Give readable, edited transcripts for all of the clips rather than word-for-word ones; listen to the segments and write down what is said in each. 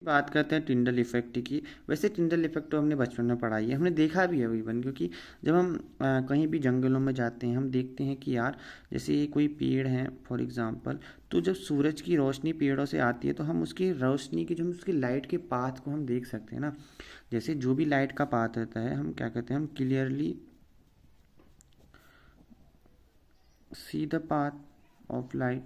बात करते हैं टिंडल इफेक्ट की। वैसे टिंडल इफेक्ट तो हमने बचपन में पढ़ा ही है, हमने देखा भी है इवन, क्योंकि जब हम कहीं भी जंगलों में जाते हैं हम देखते हैं कि यार जैसे कोई पेड़ है फॉर एग्जांपल, तो जब सूरज की रोशनी पेड़ों से आती है तो हम उसकी रोशनी की जो हम उसकी लाइट के पाथ को हम देख सकते हैं ना। जैसे जो भी लाइट का पाथ होता है हम क्या कहते हैं, हम clearly see the path of light.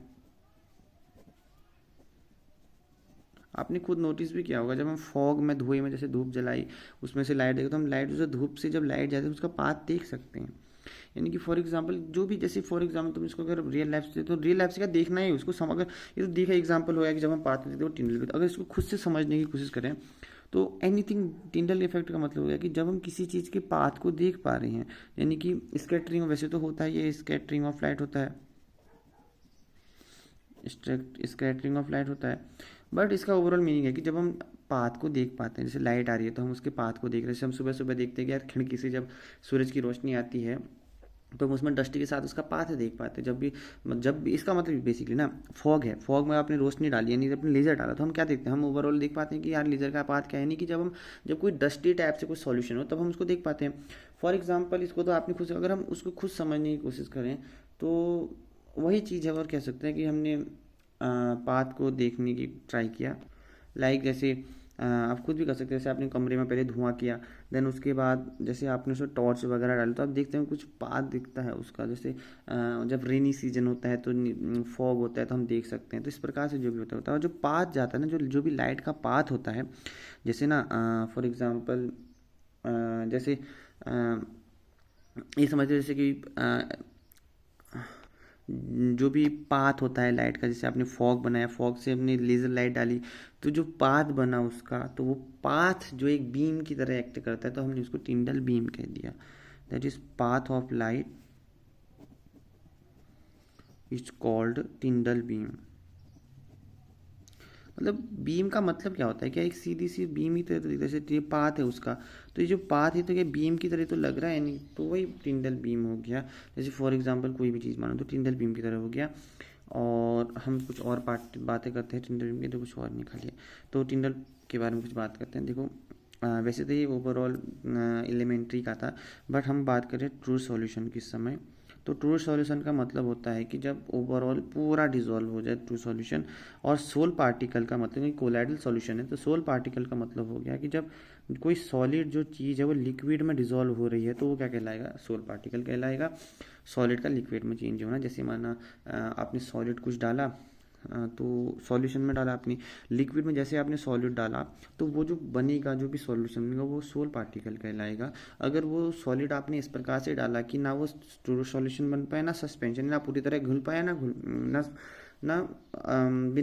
आपने खुद नोटिस भी किया होगा, जब हम फॉग में धुएं में जैसे धूप जलाई उसमें से लाइट देखो तो हम लाइट जो धूप से जब लाइट जाती है उसका पाथ देख सकते हैं। यानी कि फॉर एग्जांपल जो भी, जैसे फॉर एग्जांपल तुम इसको अगर रियल लाइफ से, तो रियल लाइफ से क्या देखना है उसको अगर ये तो देखा एग्जांपल होगा कि जब हम पाथ देते हैं वो टिंडल पे, अगर इसको खुद से समझने की कोशिश करें तो एनीथिंग, टिंडल इफेक्ट का मतलब हो गया कि जब हम किसी चीज़ के पाथ को देख पा रहे हैं, यानी कि स्कैटरिंग वैसे तो होता है, ये स्कैटरिंग ऑफ लाइट होता है, स्कैटरिंग ऑफ लाइट होता है। बट इसका ओवरऑल मीनिंग है कि जब हम पाथ को देख पाते हैं, जैसे लाइट आ रही है तो हम उसके पाथ को देख रहे हैं। जैसे हम सुबह सुबह देखते हैं कि यार खिड़की से जब सूरज की रोशनी आती है तो हम उसमें डस्टी के साथ उसका पाथ देख पाते हैं। जब भी इसका मतलब बेसिकली ना, फॉग है, फॉग में आपने रोशनी डाली यानी अपने लेजर डाला तो हम क्या देखते हैं, हम ओवरऑल देख पाते हैं कि यार लेजर का पाथ क्या है। नहीं कि जब कोई डस्टी टाइप से कोई सॉल्यूशन हो तब हम उसको देख पाते हैं। फॉर एग्जाम्पल इसको तो आपने खुद, अगर हम उसको खुद समझने की कोशिश करें तो वही चीज़ है, और कह सकते हैं कि हमने पाथ को देखने की ट्राई किया। लाइक जैसे आप खुद भी कर सकते हैं, जैसे आपने कमरे में पहले धुआं किया, देन उसके बाद जैसे आपने उसमें टॉर्च वगैरह डाली तो आप देखते हैं कुछ पाथ दिखता है उसका। जैसे जब रेनी सीजन होता है तो फॉग होता है तो हम देख सकते हैं। तो इस प्रकार से जो भी होता है और जो पाथ जाता है ना, जो भी लाइट का पाथ होता है, जैसे ना फॉर एग्जांपल जैसे ये समझ लो जैसे कि जो भी पाथ होता है लाइट का, जैसे आपने फॉग बनाया, फॉग से हमने लेज़र लाइट डाली तो जो पाथ बना उसका, तो वो पाथ जो एक बीम की तरह एक्ट करता है तो हमने उसको टिंडल बीम कह दिया। That is path of light is called टिंडल beam. मतलब बीम का मतलब क्या होता है, क्या एक सीधी सी बीम ही तरह, जैसे ये पाथ है उसका, तो ये जो पाथ है तो क्या बीम की तरह तो लग रहा है नहीं, तो वही टिंडल बीम हो गया। जैसे फॉर एग्जांपल कोई भी चीज़ मानो तो टिंडल बीम की तरह हो गया। और हम कुछ और बातें करते हैं टिंडल बीम की, तो कुछ और निकालिए। तो टिंडल के बारे में कुछ बात करते हैं। देखो वैसे तो ये ओवरऑल एलिमेंट्री का था, बट हम बात करें ट्रू सॉल्यूशन किस समय। तो ट्रू सॉल्यूशन का मतलब होता है कि जब ओवरऑल पूरा डिजॉल्व हो जाए ट्रू सॉल्यूशन। और सोल पार्टिकल का मतलब कोलाइडल सॉल्यूशन है, तो सोल पार्टिकल का मतलब हो गया कि जब कोई सॉलिड जो चीज़ है वो लिक्विड में डिजॉल्व हो रही है तो वो क्या कहलाएगा, सोल पार्टिकल कहलाएगा। सॉलिड का लिक्विड में चेंज होना, जैसे माना आपने सॉलिड कुछ डाला, तो सॉल्यूशन में डाला आपने, लिक्विड में जैसे आपने सॉलिड डाला तो वो जो बनेगा, जो भी सॉल्यूशन बनेगा वो सोल पार्टिकल कहलाएगा। अगर वो सॉलिड आपने इस प्रकार से डाला कि ना वो सॉल्यूशन बन पाए, ना सस्पेंशन, ना पूरी तरह घुल पाया,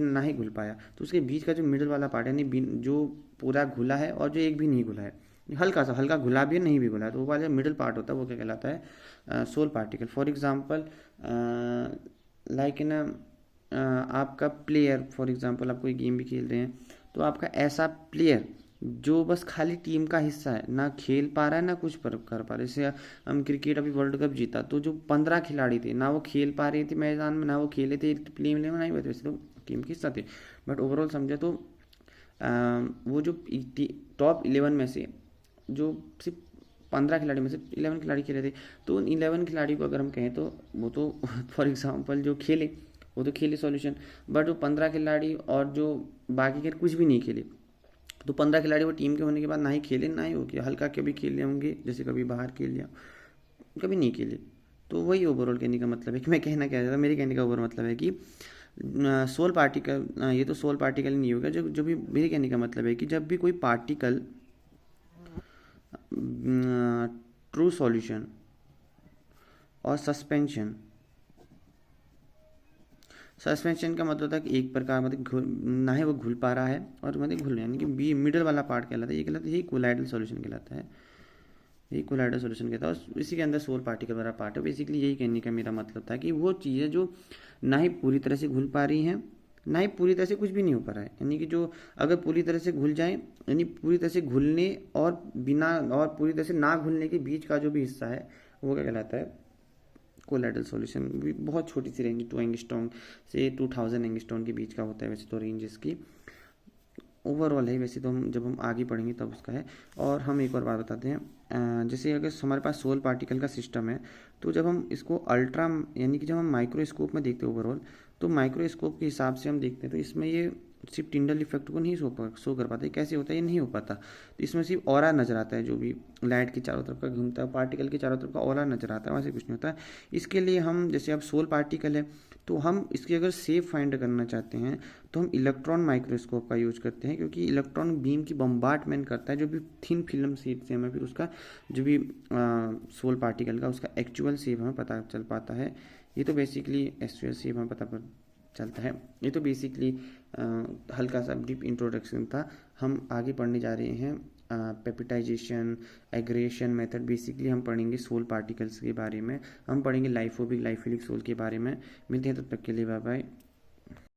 ना ही घुल पाया, तो उसके बीच का जो मिडल वाला पार्ट है, यानी जो पूरा घुला है और जो एक भी नहीं घुला है, हल्का घुला भी है नहीं भी घुला है, तो वो वाला मिडल पार्ट होता है वो क्या कहलाता है, sol particle. For example like in आपका प्लेयर, फॉर एग्जांपल आप कोई गेम भी खेल रहे हैं तो आपका ऐसा प्लेयर जो बस खाली टीम का हिस्सा है, ना खेल पा रहा है ना कुछ कर पा रहा है। जैसे हम क्रिकेट अभी वर्ल्ड कप जीता तो जो 15 खिलाड़ी थे ना वो खेल पा रहे थे मैदान में, ना वो खेले थे प्ले में नहीं हुए थे, वैसे तो टीम के हिस्सा थे। बट ओवरऑल समझे तो वो जो टॉप 11 में से जो सिर्फ 15 खिलाड़ी में से 11 खिलाड़ी खेले थे, तो उन 11 खिलाड़ी को अगर हम कहें तो वो तो फॉर एग्जांपल जो खेले वो तो खेले सॉल्यूशन। बट वो 15 खिलाड़ी और जो बाकी के कुछ भी नहीं खेले, तो 15 खिलाड़ी वो टीम के होने के बाद ना ही खेले ना ही हो गया, हल्का कभी खेले होंगे, जैसे कभी बाहर खेल लिया, कभी नहीं खेले। तो वही ओवरऑल कहने का मतलब है कि मैं कहना क्या चाहता, मेरे कहने का ओवरऑल मतलब है कि सोल पार्टिकल, ये तो सोल पार्टिकल नहीं होगा, जो जो भी मेरे कहने का मतलब है कि जब भी कोई पार्टिकल ट्रू सॉल्यूशन और सस्पेंशन, सस्पेंशन का मतलब होता है कि एक प्रकार मतलब ना ही वो घुल पा रहा है और मतलब घुल, यानी कि बी मिडल वाला पार्ट कहलाता है, ये कहलाता है, यही कोलाइडल सॉल्यूशन कहलाता है, यही कोलाइडल सॉल्यूशन कहता है। और इसी के अंदर सोल पार्टिकल वाला पार्ट है। बेसिकली यही कहने का मेरा मतलब था कि वो चीज़ें जो ना ही पूरी तरह से घुल पा रही हैं ना ही पूरी तरह से कुछ भी नहीं हो पा रहा है, यानी कि जो अगर पूरी तरह से घुल जाए, यानी पूरी तरह से घुलने और बिना और पूरी तरह से ना घुलने के बीच का जो भी हिस्सा है वो क्या कहलाता है, कोलाइडल सॉल्यूशन। भी बहुत छोटी सी रेंज 2 एंगस्ट्रॉम से 2000 एंगस्ट्रॉम के बीच का होता है वैसे तो रेंज इसकी। ओवरऑल है, वैसे तो हम जब हम आगे पढ़ेंगे तब उसका है। और हम एक और बात बताते हैं, जैसे अगर हमारे पास सोल पार्टिकल का सिस्टम है, तो जब हम इसको अल्ट्रा यानी कि जब हम माइक्रोस्कोप में देखते हैं ओवरऑल, तो माइक्रोस्कोप के हिसाब से हम देखते हैं तो इसमें ये सिर्फ टिंडल इफेक्ट को नहीं शो कर पाता है। कैसे होता है, ये नहीं हो पाता। तो इसमें सिर्फ ऑरा नजर आता है, जो भी लाइट के चारों तरफ का घूमता है, पार्टिकल के चारों तरफ का ऑरा नजर आता है, वैसे कुछ नहीं होता है। इसके लिए हम, जैसे अब सोल पार्टिकल है, तो हम इसकी अगर शेप फाइंड करना चाहते हैं तो हम इलेक्ट्रॉन माइक्रोस्कोप का यूज करते हैं, क्योंकि इलेक्ट्रॉन बीम की बम्बार्टमेंट करता है, जो भी थिन फिल्म शीट से हमें फिर उसका जो भी सोल पार्टिकल का उसका एक्चुअल शेप हमें पता चल पाता है। ये तो बेसिकली एक्चुअल शेप हमें पता चलता है। ये तो बेसिकली हल्का सा ब्रीफ इंट्रोडक्शन था। हम आगे पढ़ने जा रहे हैं पेपिटाइजेशन, एग्रेशन मेथड। बेसिकली हम पढ़ेंगे सोल पार्टिकल्स के बारे में, हम पढ़ेंगे लाइफोबिक लाइफिलिक सोल के बारे में। मिलते हैं तब तक के लिए, बाय बाय।